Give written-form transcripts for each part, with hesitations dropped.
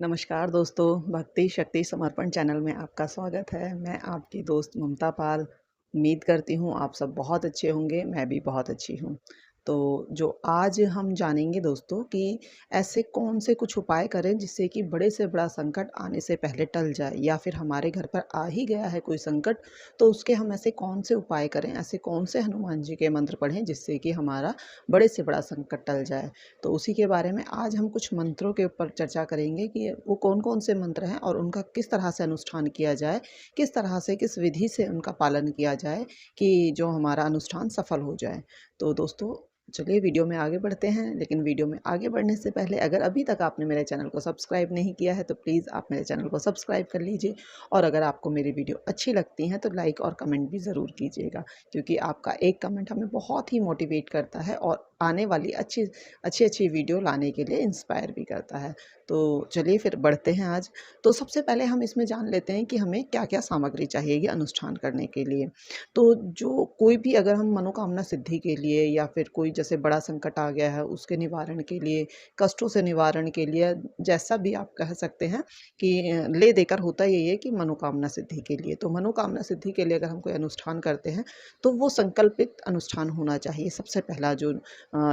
नमस्कार दोस्तों, भक्ति शक्ति समर्पण चैनल में आपका स्वागत है। मैं आपकी दोस्त ममता पाल। उम्मीद करती हूँ आप सब बहुत अच्छे होंगे, मैं भी बहुत अच्छी हूँ। तो जो आज हम जानेंगे दोस्तों कि ऐसे कौन से कुछ उपाय करें जिससे कि बड़े से बड़ा संकट आने से पहले टल जाए, या फिर हमारे घर पर आ ही गया है कोई संकट तो उसके हम ऐसे कौन से उपाय करें, ऐसे कौन से हनुमान जी के मंत्र पढ़ें जिससे कि हमारा बड़े से बड़ा संकट टल जाए। तो उसी के बारे में आज हम कुछ मंत्रों के ऊपर चर्चा करेंगे कि वो कौन-कौन से मंत्र हैं और उनका किस तरह से अनुष्ठान किया जाए, किस तरह से, किस विधि से उनका पालन किया जाए कि जो हमारा अनुष्ठान सफल हो जाए। तो दोस्तों चलिए वीडियो में आगे बढ़ते हैं, लेकिन वीडियो में आगे बढ़ने से पहले अगर अभी तक आपने मेरे चैनल को सब्सक्राइब नहीं किया है तो प्लीज़ आप मेरे चैनल को सब्सक्राइब कर लीजिए। और अगर आपको मेरी वीडियो अच्छी लगती है तो लाइक और कमेंट भी ज़रूर कीजिएगा, क्योंकि आपका एक कमेंट हमें बहुत ही मोटिवेट करता है और आने वाली अच्छी-अच्छी वीडियो लाने के लिए इंस्पायर भी करता है। तो चलिए फिर बढ़ते हैं आज। तो सबसे पहले हम इसमें जान लेते हैं कि हमें क्या-क्या सामग्री चाहिए ये अनुष्ठान करने के लिए। तो जो कोई भी अगर हम मनोकामना सिद्धि के लिए या फिर कोई जैसे बड़ा संकट आ गया है उसके निवारण के लिए, कष्टों से निवारण के लिए, जैसा भी आप कह सकते हैं कि ले देकर होता यही है कि मनोकामना सिद्धि के लिए। तो मनोकामना सिद्धि के लिए अगर हम कोई अनुष्ठान करते हैं तो वो संकल्पित अनुष्ठान होना चाहिए। सबसे पहला जो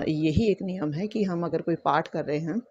यही एक नियम है कि हम अगर कोई पाठ कर रहे हैं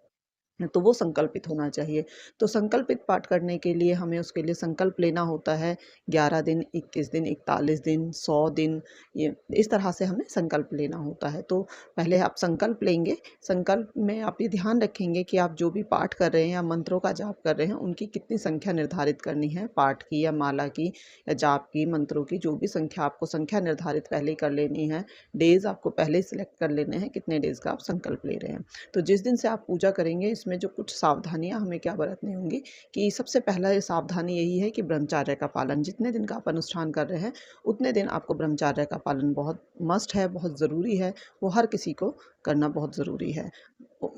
तो वो संकल्पित होना चाहिए। तो संकल्पित पाठ करने के लिए हमें उसके लिए संकल्प लेना होता है 11 दिन, 21 दिन, 41 दिन, 100 दिन, ये इस तरह से हमें संकल्प लेना होता है। तो पहले आप संकल्प लेंगे, संकल्प में आप ये ध्यान रखेंगे कि आप जो भी पाठ कर रहे हैं या मंत्रों का जाप कर रहे हैं, उनकी कितनी संख्या निर्धारित करनी है, पाठ की या माला की या जाप की, मंत्रों की, जो भी संख्या आपको संख्या निर्धारित पहले ही कर लेनी है। डेज़ आपको पहले ही सिलेक्ट कर लेने हैं, कितने डेज़ का आप संकल्प ले रहे हैं। तो जिस दिन से आप पूजा करेंगे इसमें जो कुछ सावधानियाँ हमें क्या बरतनी होंगी कि सबसे पहला ये सावधानी यही है कि ब्रह्मचर्य का पालन, जितने दिन का आप अनुष्ठान कर रहे हैं उतने दिन आपको ब्रह्मचर्य का पालन बहुत मस्ट है, बहुत ज़रूरी है। वो हर किसी को करना बहुत ज़रूरी है।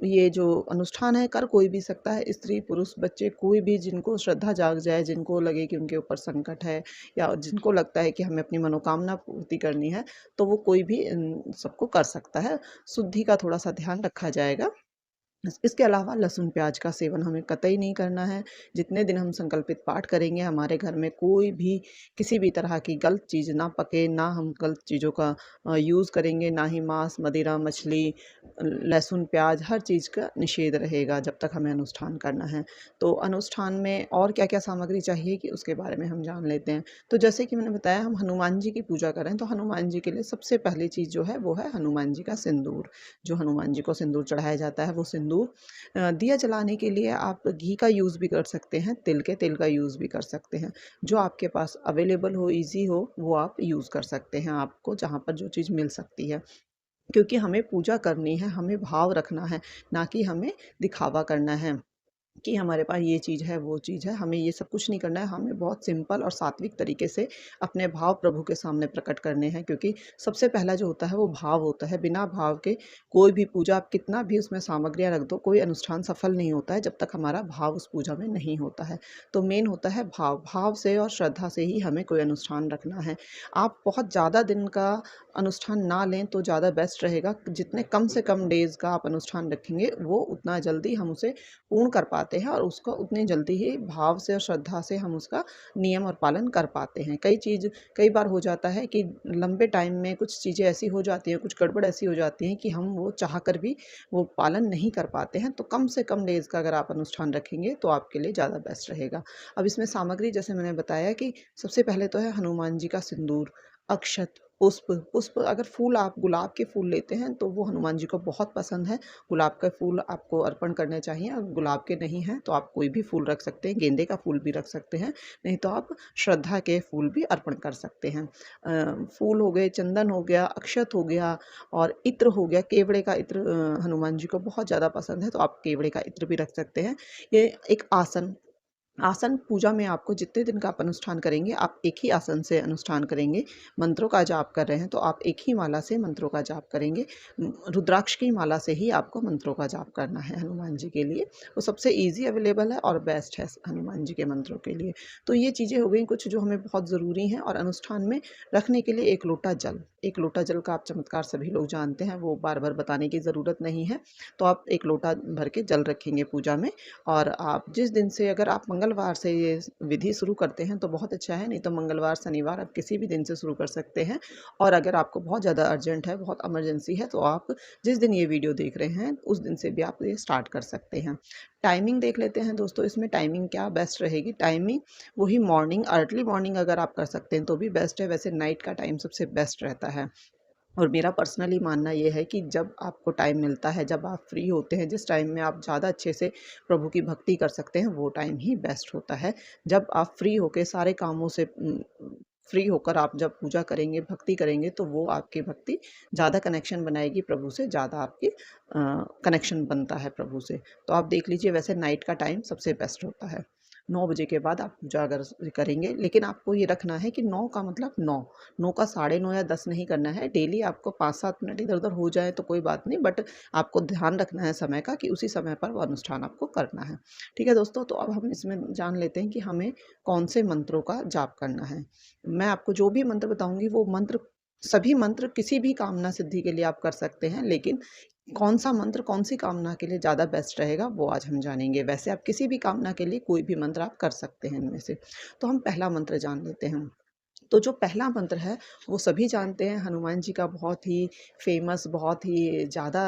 ये जो अनुष्ठान है कर कोई भी सकता है, स्त्री पुरुष बच्चे कोई भी, जिनको श्रद्धा जाग जाए, जिनको लगे कि उनके ऊपर संकट है या जिनको लगता है कि हमें अपनी मनोकामना पूर्ति करनी है, तो वो कोई भी सबको कर सकता है। शुद्धि का थोड़ा-सा ध्यान रखा जाएगा। इसके अलावा लहसुन प्याज का सेवन हमें कतई नहीं करना है। जितने दिन हम संकल्पित पाठ करेंगे हमारे घर में कोई भी किसी भी तरह की गलत चीज़ ना पके, ना हम गलत चीज़ों का यूज़ करेंगे, ना ही मांस, मदिरा, मछली, लहसुन, प्याज हर चीज़ का निषेध रहेगा जब तक हमें अनुष्ठान करना है। तो अनुष्ठान में और क्या-क्या सामग्री चाहिए कि उसके बारे में हम जान लेते हैं। तो जैसे कि मैंने बताया हम हनुमान जी की पूजा कर रहे हैं, तो हनुमान जी के लिए सबसे पहली चीज़ जो है वो है हनुमान जी का सिंदूर। जो हनुमान जी को सिंदूर चढ़ाया जाता है वो सिंदूर दिया जलाने के लिए आप घी का यूज़ भी कर सकते हैं, तिल के तेल का यूज़ भी कर सकते हैं। जो आपके पास अवेलेबल हो, ईज़ी हो, वो आप यूज़ कर सकते हैं, आपको जहाँ पर जो चीज़ मिल सकती है। क्योंकि हमें पूजा करनी है, हमें भाव रखना है, ना कि हमें दिखावा करना है कि हमारे पास ये चीज़ है, वो चीज़ है, हमें ये सब कुछ नहीं करना है। हमें बहुत सिंपल और सात्विक तरीके से अपने भाव प्रभु के सामने प्रकट करने हैं, क्योंकि सबसे पहला जो होता है वो भाव होता है। बिना भाव के कोई भी पूजा आप कितना भी उसमें सामग्रियाँ रख दो, कोई अनुष्ठान सफल नहीं होता है जब तक हमारा भाव उस पूजा में नहीं होता है। तो मेन होता है भाव, भाव से और श्रद्धा से ही हमें कोई अनुष्ठान रखना है। आप बहुत ज़्यादा दिन का अनुष्ठान ना लें तो ज़्यादा बेस्ट रहेगा। जितने कम से कम डेज़ का आप अनुष्ठान रखेंगे, वो उतना जल्दी हम उसे पूर्ण कर पाते हैं और उसको उतनी जल्दी ही भाव से और श्रद्धा से हम उसका नियम और पालन कर पाते हैं। कई बार हो जाता है कि लंबे टाइम में कुछ चीज़ें ऐसी हो जाती हैं, कुछ गड़बड़ ऐसी हो जाती हैं कि हम वो चाह कर भी वो पालन नहीं कर पाते हैं। तो कम से कम डेज़ का अगर आप अनुष्ठान रखेंगे तो आपके लिए ज़्यादा बेस्ट रहेगा। अब इसमें सामग्री जैसे मैंने बताया कि सबसे पहले तो है हनुमान जी का सिंदूर, अक्षत, पुष्प अगर फूल आप गुलाब के फूल लेते हैं तो वो हनुमान जी को बहुत पसंद है। गुलाब का फूल आपको अर्पण करने चाहिए, और गुलाब के नहीं हैं तो आप कोई भी फूल रख सकते हैं, गेंदे का फूल भी रख सकते हैं, नहीं तो आप श्रद्धा के फूल भी अर्पण कर सकते हैं। फूल हो गए, चंदन हो गया, अक्षत हो गया और इत्र हो गया। केवड़े का इत्र हनुमान जी को बहुत ज़्यादा पसंद है तो आप केवड़े का इत्र भी रख सकते हैं। ये एक आसन, आसन पूजा में आपको जितने दिन का आप अनुष्ठान करेंगे, आप एक ही आसन से अनुष्ठान करेंगे। मंत्रों का जाप कर रहे हैं तो आप एक ही माला से मंत्रों का जाप करेंगे। रुद्राक्ष की माला से ही आपको मंत्रों का जाप करना है हनुमान जी के लिए। वो सबसे ईज़ी अवेलेबल है और बेस्ट है हनुमान जी के मंत्रों के लिए। तो ये चीज़ें हो गई कुछ जो हमें बहुत ज़रूरी हैं, और अनुष्ठान में रखने के लिए 1 लोटा जल। 1 लोटा जल का आप चमत्कार सभी लोग जानते हैं, वो बार-बार बताने की ज़रूरत नहीं है। तो आप 1 लोटा भर के जल रखेंगे पूजा में, और आप जिस दिन से, अगर आप मंगलवार से ये विधि शुरू करते हैं तो बहुत अच्छा है, नहीं तो मंगलवार, शनिवार आप किसी भी दिन से शुरू कर सकते हैं। और अगर आपको बहुत ज़्यादा अर्जेंट है, बहुत इमरजेंसी है, तो आप जिस दिन ये वीडियो देख रहे हैं उस दिन से भी आप ये स्टार्ट कर सकते हैं। टाइमिंग देख लेते हैं दोस्तों, इसमें टाइमिंग क्या बेस्ट रहेगी। टाइमिंग वही मॉर्निंग, अर्ली मॉर्निंग अगर आप कर सकते हैं तो भी बेस्ट है, वैसे नाइट का टाइम सबसे बेस्ट रहता है। और मेरा पर्सनली मानना ये है कि जब आपको टाइम मिलता है, जब आप फ्री होते हैं, जिस टाइम में आप ज़्यादा अच्छे से प्रभु की भक्ति कर सकते हैं, वो टाइम ही बेस्ट होता है। जब आप फ्री होके सारे कामों से फ्री होकर आप जब पूजा करेंगे, भक्ति करेंगे, तो वो आपकी भक्ति ज़्यादा कनेक्शन बनाएगी प्रभु से, ज़्यादा आपकी कनेक्शन बनता है प्रभु से। तो आप देख लीजिए, वैसे नाइट का टाइम सबसे बेस्ट होता है। 9 बजे के बाद आप पूजा अगर करेंगे, लेकिन आपको ये रखना है कि 9 का मतलब 9, 9 का साढ़े 9 या 10 नहीं करना है। डेली आपको 5-7 मिनट इधर-उधर हो जाए तो कोई बात नहीं, बट आपको ध्यान रखना है समय का, कि उसी समय पर वो अनुष्ठान आपको करना है। ठीक है दोस्तों, तो अब हम इसमें जान लेते हैं कि हमें कौन से मंत्रों का जाप करना है। मैं आपको जो भी मंत्र बताऊँगी, वो मंत्र, सभी मंत्र किसी भी कामना सिद्धि के लिए आप कर सकते हैं, लेकिन कौन-सा मंत्र कौन-सी कामना के लिए ज़्यादा बेस्ट रहेगा, वो आज हम जानेंगे। वैसे आप किसी भी कामना के लिए कोई भी मंत्र आप कर सकते हैं इनमें से। तो हम पहला मंत्र जान लेते हैं। तो जो पहला मंत्र है, वो सभी जानते हैं, हनुमान जी का बहुत ही फ़ेमस, बहुत ही ज़्यादा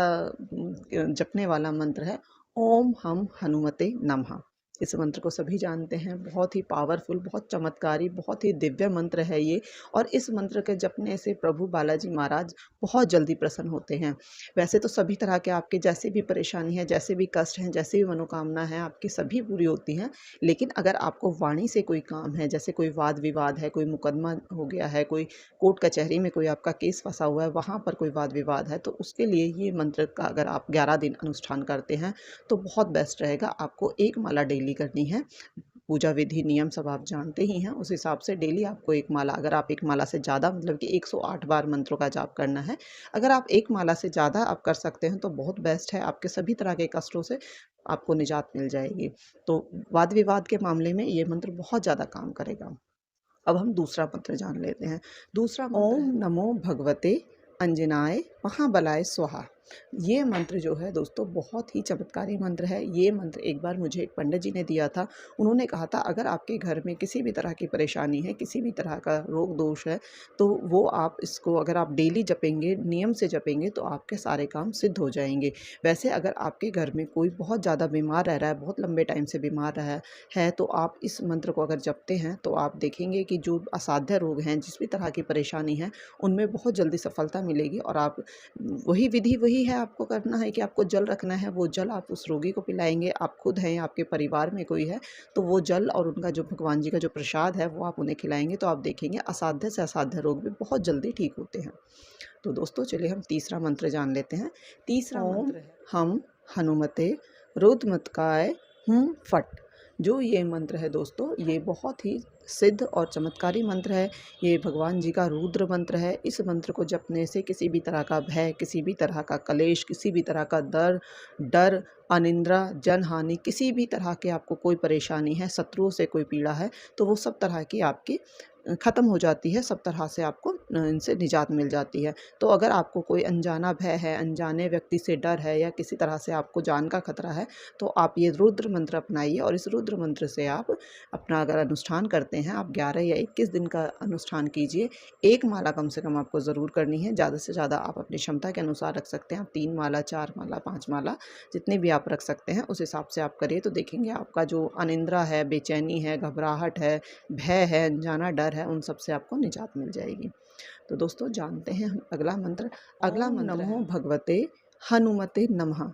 जपने वाला मंत्र है, ओम हम हनुमते नमः। इस मंत्र को सभी जानते हैं, बहुत ही पावरफुल, बहुत चमत्कारी, बहुत ही दिव्य मंत्र है ये। और इस मंत्र के जपने से प्रभु बालाजी महाराज बहुत जल्दी प्रसन्न होते हैं। वैसे तो सभी तरह के आपके जैसे भी परेशानी है, जैसे भी कष्ट हैं, जैसे भी मनोकामना है, आपकी सभी पूरी होती हैं। लेकिन अगर आपको वाणी से कोई काम है, जैसे कोई वाद-विवाद है, कोई मुकदमा हो गया है, कोई कोर्ट कचहरी में कोई आपका केस फँसा हुआ है, वहाँ पर कोई वाद-विवाद है, तो उसके लिए ये मंत्र का अगर आप 11 दिन अनुष्ठान करते हैं, तो बहुत बेस्ट रहेगा। आपको 1 माला डेली करनी है। पूजा विधि नियम सब आप जानते ही हैं, उस हिसाब से डेली आपको 1 माला, अगर आप 1 माला से ज़्यादा, मतलब कि 108 बार मंत्रों का जाप करना है। अगर आप 1 माला से ज़्यादा आप कर सकते हैं तो बहुत बेस्ट है, आपके सभी तरह के कष्टों से आपको निजात मिल जाएगी। तो वाद-विवाद के मामले में ये मंत्र बहुत ज़्यादा काम करेगा। अब हम दूसरा मंत्र जान लेते हैं। दूसरा मंत्र ओम नमो भगवते अंजनाय महाबलाय स्वाहा। ये मंत्र जो है दोस्तों, बहुत ही चमत्कारी मंत्र है। ये मंत्र एक बार मुझे एक पंडित जी ने दिया था। उन्होंने कहा था, अगर आपके घर में किसी भी तरह की परेशानी है, किसी भी तरह का रोग दोष है, तो वो आप इसको अगर आप डेली जपेंगे, नियम से जपेंगे, तो आपके सारे काम सिद्ध हो जाएँगे। वैसे अगर आपके घर में कोई बहुत ज़्यादा बीमार रह रहा है, बहुत लंबे टाइम से बीमार रहा है, तो आप इस मंत्र को अगर जपते हैं, तो आप देखेंगे कि जो असाध्य रोग हैं, जिस भी तरह की परेशानी है, उनमें बहुत जल्दी सफलता मिलेगी। और आप वही विधि वही है, आपको करना है कि आपको जल रखना है, वो जल आप उस रोगी को पिलाएँगे। आप खुद हैं या आपके परिवार में कोई है, तो वो जल और उनका जो भगवान जी का जो प्रसाद है, वो आप उन्हें खिलाएँगे, तो आप देखेंगे असाध्य से असाध्य रोग भी बहुत जल्दी ठीक होते हैं। तो दोस्तों चलिए हम तीसरा मंत्र जान लेते हैं। तीसरा मंत्र है हम हनुमते रुद्रमत्काय हूँ फट। जो ये मंत्र है दोस्तों, ये बहुत ही सिद्ध और चमत्कारी मंत्र है। ये भगवान जी का रुद्र मंत्र है। इस मंत्र को जपने से किसी भी तरह का भय, किसी भी तरह का कलेश, किसी भी तरह का डर, अनिंद्रा, जनहानि, किसी भी तरह के आपको कोई परेशानी है, शत्रुओं से कोई पीड़ा है, तो वो सब तरह की आपकी ख़त्म हो जाती है। सब तरह से आपको इनसे निजात मिल जाती है। तो अगर आपको कोई अनजाना भय है, अनजाने व्यक्ति से डर है, या किसी तरह से आपको जान का खतरा है, तो आप ये रुद्र मंत्र अपनाइए। और इस रुद्र मंत्र से आप अपना अगर अनुष्ठान करते हैं, आप 11 या 21 दिन का अनुष्ठान कीजिए। 1 माला कम से कम आपको ज़रूर करनी है। ज़्यादा से ज़्यादा आप अपनी क्षमता के अनुसार रख सकते हैं। आप 3 माला, 4 माला, 5 माला, जितने भी आप रख सकते हैं, उस हिसाब से आप करिए। तो देखेंगे आपका जो अनिंद्रा है, बेचैनी है, घबराहट है, भय है, अनजाना डर है, उन सब से आपको निजात मिल जाएगी। तो दोस्तों जानते हैं हम अगला मंत्र। अगला मंत्र नमो भगवते हनुमते नमः।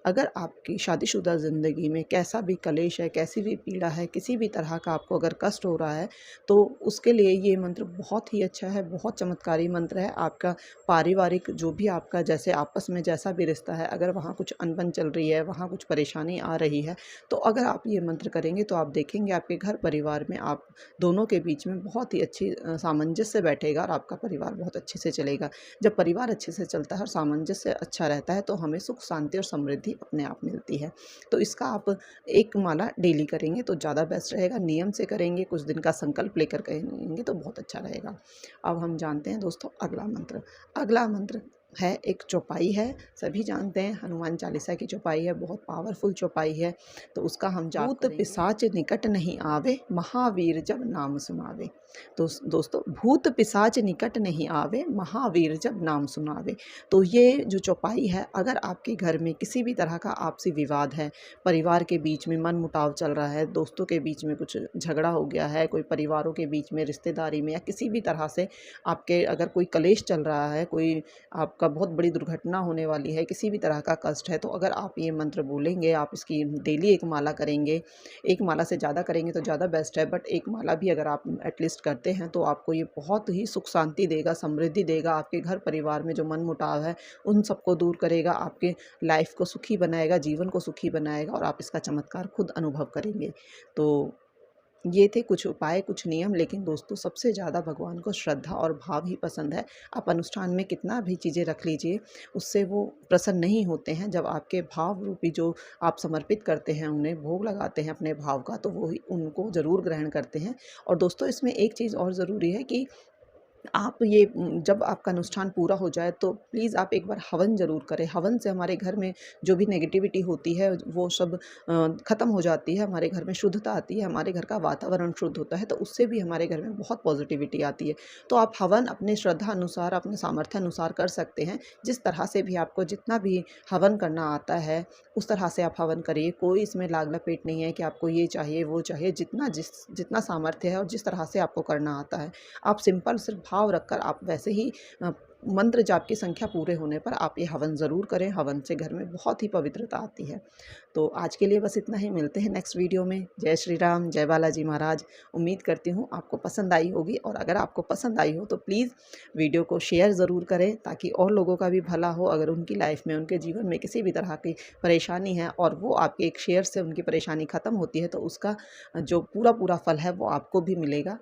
अगर आपकी शादीशुदा ज़िंदगी में कैसा भी कलेश है, कैसी भी पीड़ा है, किसी भी तरह का आपको अगर कष्ट हो रहा है, तो उसके लिए ये मंत्र बहुत ही अच्छा है, बहुत चमत्कारी मंत्र है। आपका पारिवारिक जो भी आपका, जैसे आपस में जैसा भी रिश्ता है, अगर वहाँ कुछ अनबन चल रही है, वहाँ कुछ परेशानी आ रही है, तो अगर आप ये मंत्र करेंगे, तो आप देखेंगे आपके घर परिवार में आप दोनों के बीच में बहुत ही अच्छी सामंजस्य बैठेगा, और आपका परिवार बहुत अच्छे से चलेगा। जब परिवार अच्छे से चलता है और सामंजस्य अच्छा रहता है, तो हमें सुख, शांति और समृद्धि समृद्धि अपने आप मिलती है। तो इसका आप एक माला डेली करेंगे तो ज़्यादा बेस्ट रहेगा, नियम से करेंगे, कुछ दिन का संकल्प लेकर करेंगे तो बहुत अच्छा रहेगा। अब हम जानते हैं दोस्तों अगला मंत्र। अगला मंत्र है एक चौपाई है, सभी जानते हैं हनुमान चालीसा की चौपाई है, बहुत पावरफुल चौपाई है। तो उसका हम जाप भूत पिशाच निकट नहीं आवे, महावीर जब नाम सुनावे। तो दोस्तों भूत पिशाच निकट नहीं आवे, महावीर जब नाम सुनावे। तो ये जो चौपाई है, अगर आपके घर में किसी भी तरह का आपसी विवाद है, परिवार के बीच में मन मुटाव चल रहा है, दोस्तों के बीच में कुछ झगड़ा हो गया है, कोई परिवारों के बीच में रिश्तेदारी में या किसी भी तरह से आपके अगर कोई कलेश चल रहा है, कोई आपका बहुत बड़ी दुर्घटना होने वाली है, किसी भी तरह का कष्ट है, तो अगर आप ये मंत्र बोलेंगे, आप इसकी डेली एक माला करेंगे, एक माला से ज़्यादा करेंगे तो ज़्यादा बेस्ट है, बट एक माला भी अगर आप एटलीस्ट करते हैं तो आपको ये बहुत ही सुख शांति देगा, समृद्धि देगा, आपके घर परिवार में जो मन मुटाव है उन सबको दूर करेगा, आपके लाइफ को सुखी बनाएगा, जीवन को सुखी बनाएगा और आप इसका चमत्कार खुद अनुभव करेंगे। तो ये थे कुछ उपाय, कुछ नियम, लेकिन दोस्तों सबसे ज़्यादा भगवान को श्रद्धा और भाव ही पसंद है। आप अनुष्ठान में कितना भी चीज़ें रख लीजिए, उससे वो प्रसन्न नहीं होते हैं। जब आपके भाव रूपी जो आप समर्पित करते हैं, उन्हें भोग लगाते हैं अपने भाव का, तो वो ही उनको ज़रूर ग्रहण करते हैं। और दोस्तों इसमें एक चीज़ और ज़रूरी है कि आप ये जब आपका अनुष्ठान पूरा हो जाए तो प्लीज़ आप एक बार हवन ज़रूर करें। हवन से हमारे घर में जो भी नेगेटिविटी होती है वो सब ख़त्म हो जाती है, हमारे घर में शुद्धता आती है, हमारे घर का वातावरण शुद्ध होता है, तो उससे भी हमारे घर में बहुत पॉजिटिविटी आती है। तो आप हवन अपने श्रद्धा अनुसार, अपने सामर्थ्य अनुसार कर सकते हैं। जिस तरह से भी आपको जितना भी हवन करना आता है उस तरह से आप हवन करिए। कोई इसमें लाग लपेट नहीं है कि आपको ये चाहिए वो चाहिए, जितना सामर्थ्य है और जिस तरह से आपको करना आता है, आप सिंपल सिर्फ भाव रखकर आप वैसे ही मंत्र जाप की संख्या पूरे होने पर आप ये हवन ज़रूर करें। हवन से घर में बहुत ही पवित्रता आती है। तो आज के लिए बस इतना ही, मिलते हैं नेक्स्ट वीडियो में। जय श्री राम, जय बालाजी महाराज। उम्मीद करती हूँ आपको पसंद आई होगी, और अगर आपको पसंद आई हो तो प्लीज़ वीडियो को शेयर ज़रूर करें ताकि और लोगों का भी भला हो। अगर उनकी लाइफ में, उनके जीवन में किसी भी तरह की परेशानी है और वो आपके एक शेयर से उनकी परेशानी ख़त्म होती है, तो उसका जो पूरा फल है वो आपको भी मिलेगा।